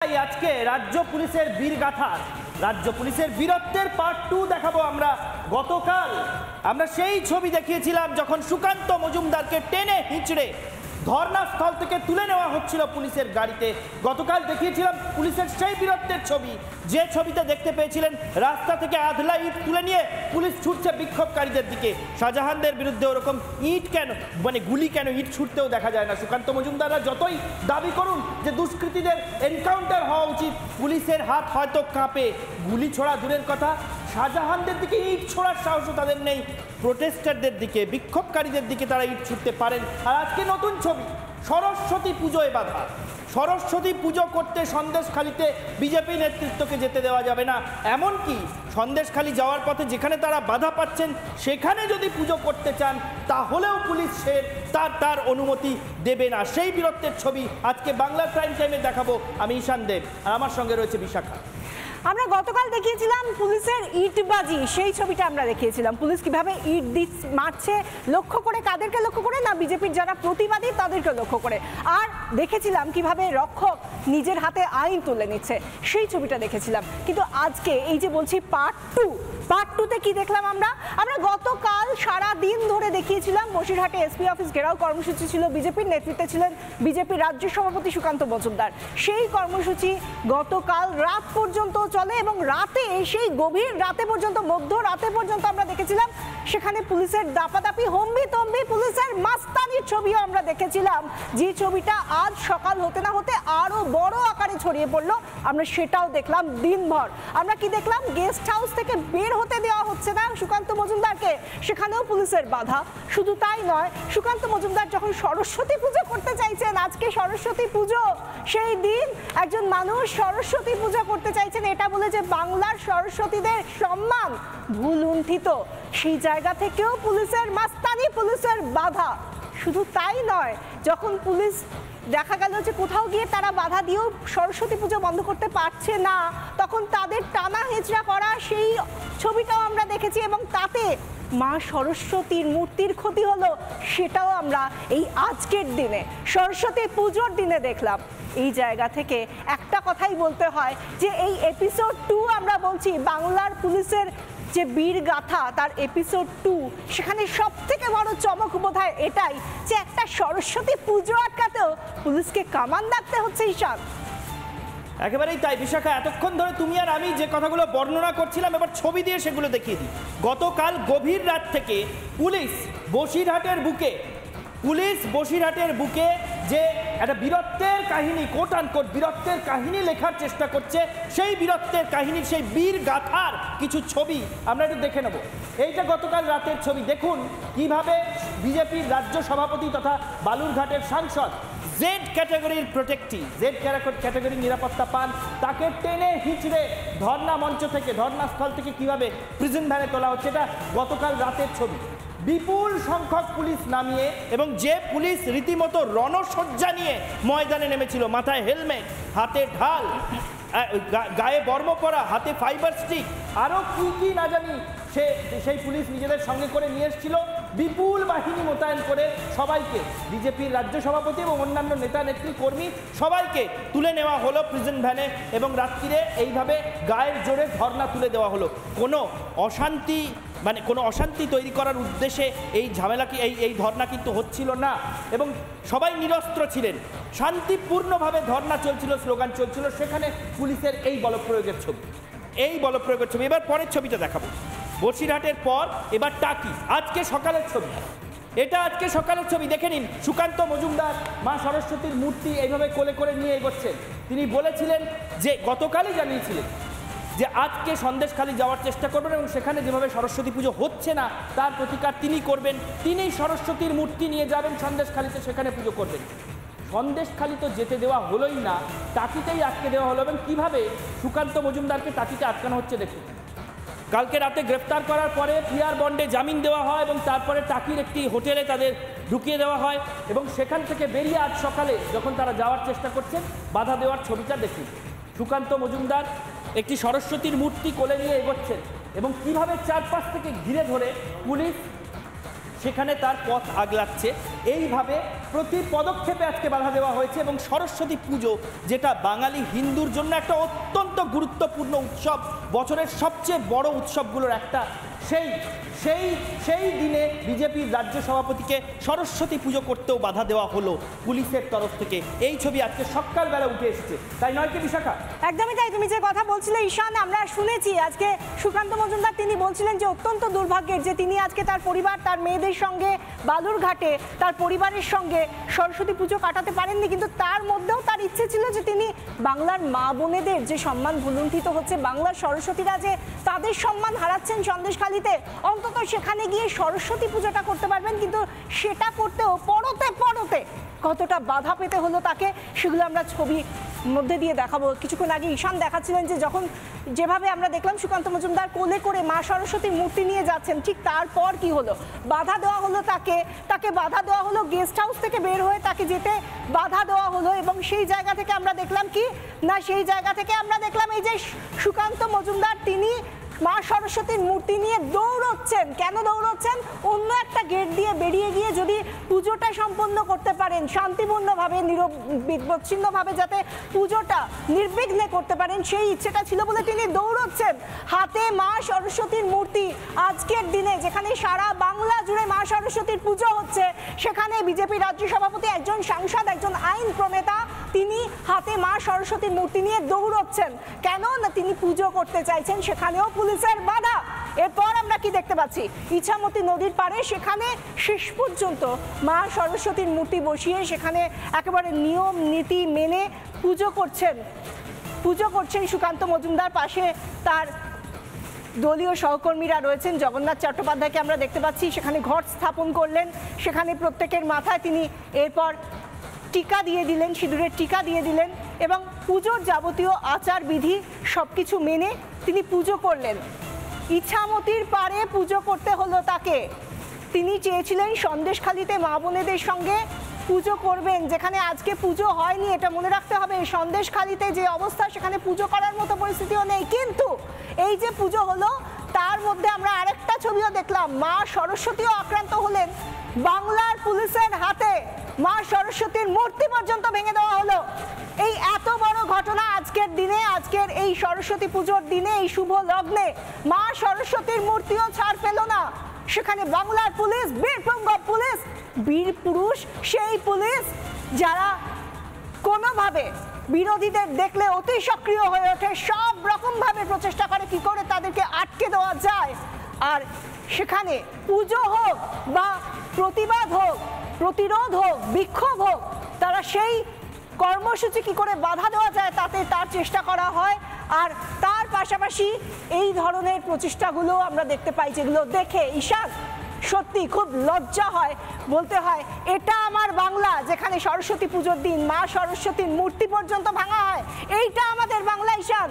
আজকে রাজ্য পুলিশের বীরগাথা, রাজ্য পুলিশের বীরত্বের পার্ট 2 দেখাবো আমরা। গতকাল আমরা সেই ছবি দেখিয়েছিলাম যখন সুকান্ত মজুমদারকে টেনে হিঁচড়ে ধর্নাস্থল থেকে তুলে নেওয়া হচ্ছিল পুলিশের গাড়িতে। গতকাল দেখিয়েছিলাম পুলিশের সেই বীরত্বের ছবি, যে ছবিতে দেখতে পেয়েছিলেন রাস্তা থেকে আধলা ইট তুলে নিয়ে পুলিশ ছুটছে বিক্ষোভকারীদের দিকে। শাহজাহানদের বিরুদ্ধে ওরকম ইট কেন, মানে গুলি কেন, ইট ছুটতেও দেখা যায় না। সুকান্ত মজুমদাররা যতই দাবি করুন যে দুষ্কৃতীদের এনকাউন্টার হওয়া উচিত, পুলিশের হাত হয়তো কাঁপে। গুলি ছোড়া দূরের কথা, শাহজাহানদের দিকে ইট ছোড়ার সাহসও তাদের নেই। প্রোটেস্টারদের দিকে, বিক্ষোভকারীদের দিকে তারা ইট ছুটতে পারেন। আর আজকে নতুন ছবি, সরস্বতী পুজোয় বাধা। সরস্বতী পুজো করতে সন্দেশখালিতে বিজেপি নেতৃত্বকে যেতে দেওয়া যাবে না। এমনকি সন্দেশখালি যাওয়ার পথে যেখানে তারা বাধা পাচ্ছেন সেখানে যদি পুজো করতে চান তাহলেও পুলিশ তার অনুমতি দেবে না। সেই বীরত্বের ছবি আজকে বাংলার প্রাইম টাইমে দেখাবো। আমি ঈশান দেব, আর আমার সঙ্গে রয়েছে বিশাখা। আমরা গতকাল দেখিয়েছিলাম পুলিশের ইটবাজি, সেই ছবিটা আমরা দেখিয়েছিলাম। পুলিশ কিভাবে ইট মারছে, লক্ষ্য করে কাদেরকে লক্ষ্য করে না, বিজেপির যারা প্রতিবাদী তাদেরকে লক্ষ্য করে। আর দেখেছিলাম কিভাবে রক্ষক নিজের হাতে আইন তুলে নিচ্ছে, সেই ছবিটা দেখেছিলাম। কিন্তু আজকে এই যে বলছি পার্ট 2তে কি দেখলাম আমরা গতকাল সারা দিন ধরে দেখিয়েছিলাম বসিরহাটে এসপি অফিস ঘেরাও কর্মসূচি ছিল। বিজেপির নেতৃত্বে ছিলেন বিজেপির রাজ্য সভাপতি সুকান্ত মজুমদার। সেই কর্মসূচি গতকাল রাত পর্যন্ত চলে এবং রাতে, সেই গভীর রাতে পর্যন্ত, মধ্যরাতে পর্যন্ত আমরা দেখেছিলাম সেখানে পুলিশের দাপাদাপি, হম্বি তম্বি, পুলিশের মাস্তানির ছবিও আমরা দেখেছিলাম। যে ছবিটা আজ সকাল হতে না হতে আরো বড় আকারে ছড়িয়ে পড়লো, আমরা সেটাও দেখলাম দিনভর। আমরা কি দেখলাম, গেস্ট হাউস থেকে বের হতে দেওয়া হচ্ছে না সুকান্ত মজুমদারকে, সেখানেও পুলিশের বাধা। শুধু তাই নয়, সুকান্ত মজুমদার যখন সরস্বতী পুজো করতে চাইছেন, আজকে সরস্বতী পুজো, সেই দিন একজন মানুষ সরস্বতী পুজো করতে চাইছেন এটা বলে যে বাংলার সরস্বতীদের সম্মান ভুলুণ্ঠিত, সেই জায়গা থেকেও পুলিশের মাস্তানি, পুলিশের বাধা। শুধু তাই নয়, যখন পুলিশ দেখা গেল যে কোথাও গিয়ে তারা বাধা দিয়েও সরস্বতী পুজো বন্ধ করতে পারছে না, তখন তাদের টানা হেঁচড়া করা সেই ছবিটাও আমরা দেখেছি। এবং তাতে মা সরস্বতীর মূর্তির ক্ষতি হলো, সেটাও আমরা এই আজকের দিনে, সরস্বতী পুজোর দিনে দেখলাম। এই জায়গা থেকে একটা কথাই বলতে হয় যে এই এপিসোড 2 আমরা বলছি বাংলার পুলিশের যে বীরগাথা, তার এপিসোড 2, সেখানে সব থেকে বড় চমক বোধহয় এটাই যে একটা সরস্বতী পুজো আটকাতেও পুলিশকে কামান দাগতে হচ্ছে। ঈশান, একেবারেই তাই বিশাখা। এতক্ষণ ধরে তুমি আর আমি যে কথাগুলো বর্ণনা করছিলাম, এবার ছবি দিয়ে সেগুলো দেখিয়ে দিই। গতকাল গভীর রাত থেকে পুলিশ বসিরহাটের বুকে যে একটা বীরত্বের কাহিনী, কোট আনকোট বীরত্বের কাহিনী লেখার চেষ্টা করছে, সেই বীরত্বের কাহিনীর, সেই বীর গাথার কিছু ছবি আমরা একটু দেখে নেব। এইটা গতকাল রাতের ছবি। দেখুন কিভাবে বিজেপির রাজ্য সভাপতি তথা বালুরঘাটের সাংসদ, জেড ক্যাটাগরির প্রোটেক্টি, জেড ক্যাটাগরির নিরাপত্তা পান, তাকে টেনে হিঁচড়ে ধর্নাস্থল থেকে কিভাবে প্রিজন ভ্যানে তোলা হচ্ছে, এটা গতকাল রাতের ছবি। বিপুল সংখ্যক পুলিশ নামিয়ে, এবং যে পুলিশ রীতিমতো রণসজ্জা নিয়ে ময়দানে নেমেছিল, মাথায় হেলমেট, হাতে ঢাল, গায়ে বর্ম পরা, হাতে ফাইবার স্টিক, আরও কি না জানি সেই পুলিশ নিজেদের সঙ্গে করে নিয়ে এসেছিল। বিপুল বাহিনী মোতায়েন করে সবাইকে, বিজেপির রাজ্য সভাপতি এবং অন্যান্য নেতা নেত্রী কর্মী সবাইকে তুলে নেওয়া হলো প্রিজন ভ্যানে, এবং রাত্রিরে এইভাবে গায়ের জোরে ধর্না তুলে দেওয়া হলো। কোনো অশান্তি তৈরি করার উদ্দেশ্যে এই ঝামেলাকে, এই ধর্না কিন্তু হচ্ছিল না, এবং সবাই নিরস্ত্র ছিলেন, শান্তিপূর্ণভাবে ধর্না চলছিল, স্লোগান চলছিল। সেখানে পুলিশের এই বলপ্রয়োগের ছবি, এবার পরের ছবিটা দেখাবো। বসিরহাটের পর এবার টাকি, আজকে সকালের ছবি। এটা আজকে সকালের ছবি, দেখে নিন। সুকান্ত মজুমদার মা সরস্বতীর মূর্তি এইভাবে কোলে করে নিয়ে এগোচ্ছেন। তিনি বলেছিলেন যে, গতকালই জানিয়েছিলেন যে আজকে সন্দেশখালি যাওয়ার চেষ্টা করবেন, এবং সেখানে যেভাবে সরস্বতী পুজো হচ্ছে না তার প্রতিকার তিনি করবেন। তিনি সরস্বতীর মূর্তি নিয়ে যাবেন সন্দেশখালিতে, সেখানে পুজো করবেন। সন্দেশখালি তো যেতে দেওয়া হলোই না, টাকিতেই আটকে দেওয়া হলো। এবং কীভাবে সুকান্ত মজুমদারকে টাকিতে আটকানো হচ্ছে দেখুন। কালকে রাতে গ্রেফতার করার পরে পিআর বন্ডে জামিন দেওয়া হয়, এবং তারপরে টাকির একটি হোটেলে তাদের ঢুকিয়ে দেওয়া হয়, এবং সেখান থেকে বেরিয়ে আজ সকালে যখন তারা যাওয়ার চেষ্টা করছেন, বাধা দেওয়ার ছবিটা দেখুন। সুকান্ত মজুমদার একটি সরস্বতীর মূর্তি কোলে নিয়ে এগোচ্ছেন, এবং কিভাবে চারপাশ থেকে ঘিরে ধরে পুলিশ সেখানে তার পথ আগলাচ্ছে। এইভাবে প্রতি পদক্ষেপে আজকে বাধা দেওয়া হয়েছে এবং সরস্বতী পুজো, যেটা বাঙালি হিন্দুর জন্য একটা অত্যন্ত গুরুত্বপূর্ণ উৎসব, বছরের সবচেয়ে বড় উৎসবগুলোর একটা, সেই দিনে বিজেপির রাজ্য সভাপতিকে সরস্বতী পুজো করতেও বাধা দেওয়া হলো পুলিশের তরফ থেকে। এই ছবি আজকে সকালবেলা উঠে এসেছে, তাই নয় কি বিশাখা? একদমই তাই। তুমি যে কথা বলছিলে ঈশান, আমরা শুনেছি আজকে সুকান্ত মজুমদার তিনি বলছিলেন যে অত্যন্ত দুর্ভাগ্যের যে তিনি আজকে তার পরিবার, তার মেয়েদের সঙ্গে বালুরঘাটে তার পরিবারের সঙ্গে সরস্বতী পুজো কাটাতে পারেননি, কিন্তু তার মধ্যেও তার ইচ্ছে ছিল যে তিনি বাংলার মা বোনেদের যে সম্মান ভুলুণ্ঠিত হচ্ছে, বাংলার সরস্বতীরা যে তাদের সম্মান হারাচ্ছেন সন্দেশখালিতে, অন্তত সেখানে গিয়ে সরস্বতী পুজোটা করতে পারবেন। কিন্তু সেটা করতেও পরতে কতটা বাধা পেতে হলো তাকে, সেগুলো আমরা ছবি মধ্যে দিয়ে দেখাবো। কিছুক্ষণ আগে ঈশান দেখাচ্ছিলেন যে যখন যেভাবে আমরা দেখলাম সুকান্ত মজুমদার কোলে করে মা সরস্বতীর মূর্তি নিয়ে যাচ্ছেন, ঠিক তারপর কি হলো, বাধা দেওয়া হলো তাকে বাধা দেওয়া হলো, গেস্ট হাউস থেকে বের হয়ে তাকে যেতে বাধা দেওয়া হলো। এবং সেই জায়গা থেকে আমরা দেখলাম এই যে সুকান্ত মজুমদার তিনি মা সরস্বতীর মূর্তি নিয়ে দৌড়চ্ছেন। কেন দৌড়চ্ছেন? অন্য একটা গেট দিয়ে বেরিয়ে গিয়ে যদি পুজোটা সম্পন্ন করতে পারেন শান্তিপূর্ণভাবে, নিরবিচ্ছিন্নভাবে, যাতে পুজোটা নির্বিঘ্নে করতে পারেন, সেই ইচ্ছেটা ছিল বলে তিনি দৌড়চ্ছেন। হাতে মা সরস্বতীর মূর্তি, আজকের দিনে যেখানে সারা বাংলা জুড়ে মা সরস্বতীর পুজো হচ্ছে, সেখানে বিজেপি রাজ্য সভাপতি, একজন সাংসদ, একজন আইন প্রণেতা, তিনি হাতে মা সরস্বতীর মূর্তি নিয়ে দৌড়চ্ছেন। কেন না তিনি পুজো করতে চাইছেন, সেখানেও পুলিশের বাধা। এরপর আমরা কি দেখতে পাচ্ছি, ইছামতি নদীর পাড়ে সেখানে শেষ পর্যন্ত মা সরস্বতীর মূর্তি বসিয়ে সেখানে একেবারে নিয়ম নীতি মেনে পুজো করছেন সুকান্ত মজুমদার। পাশে তার দলীয় সহকর্মীরা রয়েছেন, জগন্নাথ চট্টোপাধ্যায়কে আমরা দেখতে পাচ্ছি সেখানে ঘট স্থাপন করলেন, সেখানে প্রত্যেকের মাথায় তিনি এরপর টিকা দিয়ে দিলেন, সিঁদুরের টিকা দিয়ে দিলেন এবং পুজোর যাবতীয় আচার বিধি সবকিছু মেনে তিনি পুজো করলেন। ইছামতির পাড়ে পুজো করতে হলো তাকে। তিনি চেয়েছিলেন সন্দেশখালিতে মা বোনেদের সঙ্গে পুজো করবেন, যেখানে আজকে পুজো হয়নি, এটা মনে রাখতে হবে। সন্দেশখালিতে যে অবস্থা, সেখানে পুজো করার মতো পরিস্থিতিও নেই, কিন্তু এই যে পুজো হলো তার মধ্যে আমরা আরেকটা ছবিও দেখলাম, মা সরস্বতীও আক্রান্ত হলেন। বাংলার পুলিশের হাতে মা সরস্বতীর মূর্তি পর্যন্ত ভেঙে দেওয়া হলো। এই এত বড় ঘটনা আজকের দিনে, আজকের এই সরস্বতী পুজোর দিনে, এই শুভ লগ্নে মা সরস্বতীর মূর্তিও ছাড় পেল না। সেখানে বাংলার পুলিশ, বীরপুঙ্গব পুলিশ, বীর পুরুষ সেই পুলিশ যারা কোনোভাবে বিরোধীদের দেখলে অতি সক্রিয় হয়ে ওঠে, সব রকমভাবে প্রচেষ্টা করে কি করে তাদেরকে আটকে দেওয়া যায়। আর সেখানে পুজো হোক বা প্রতিবাদ হোক, প্রতিরোধ হোক, বিক্ষোভ হোক, তারা সেই কর্মসূচি কি করে বাধা দেওয়া যায় তার চেষ্টা করা হয়। আর তার পাশাপাশি এই ধরনের প্রচেষ্টাগুলো আমরা দেখতে পাই, যেগুলো দেখে ঈশান সত্যি খুব লজ্জা হয়, বলতে হয় এটা আমার বাংলা, যেখানে সরস্বতী পুজোর দিন মা সরস্বতীর মূর্তি পর্যন্ত ভাঙা হয়। এইটা আমাদের বাংলা ঈশান,